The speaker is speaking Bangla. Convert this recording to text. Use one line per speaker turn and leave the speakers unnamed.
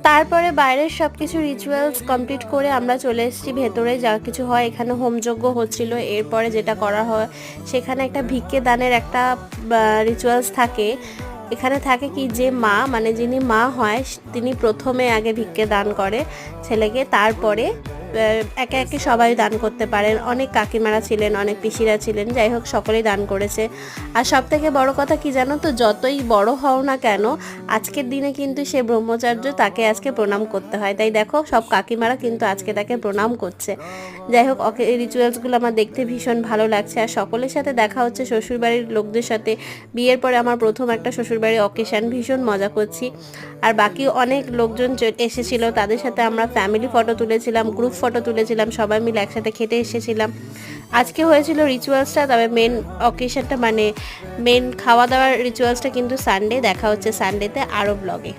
তারপরে বাইরের সব কিছু রিচুয়ালস কমপ্লিট করে আমরা চলে এসেছি ভেতরে। যা কিছু হয় এখানে হোমযজ্ঞ হচ্ছিল। এরপরে যেটা করা হয় সেখানে একটা ভিক্ষে দানের একটা রিচুয়ালস থাকে। এখানে থাকে কি, যে মা মানে যিনি মা হয় তিনি প্রথমে আগে ভিক্ষে দান করে ছেলেকে, তারপরে একে একে সবাই দান করতে পারেন। অনেক কাকিমারা ছিলেন, অনেক পিসিরা ছিলেন, যাই হোক সকলেই দান করেছে। আর সব থেকে বড় কথা কি জানো তো, যতই বড় হও না কেন আজকের দিনে কিন্তু সে ব্রহ্মচার্য, তাকে আজকে প্রণাম করতে হয়। তাই দেখো সব কাকিমারা কিন্তু আজকে তাকে প্রণাম করছে। যাই হোক এই রিচুয়ালসগুলো আমার দেখতে ভীষণ ভালো লাগছে। আর সকলের সাথে দেখা হচ্ছে, শ্বশুরবাড়ির লোকদের সাথে। বিয়ের পরে আমার প্রথম একটা শ্বশুরবাড়ির অকেশান, ভীষণ মজা করছি। আর বাকি অনেক লোকজন এসেছিল, তাদের সাথে আমরা ফ্যামিলি ফটো তুলেছিলাম, গ্রুপ ফটো তুলেছিলাম, সবাই মিলে একসাথে খেতে এসেছিলাম। আজকে হয়েছিল রিচুয়ালসটা, তবে মেন অকেশনটা মানে মেন খাওয়া দাওয়ার রিচুয়ালসটা কিন্তু সানডে। দেখা হচ্ছে সানডেতে আরও ব্লগে।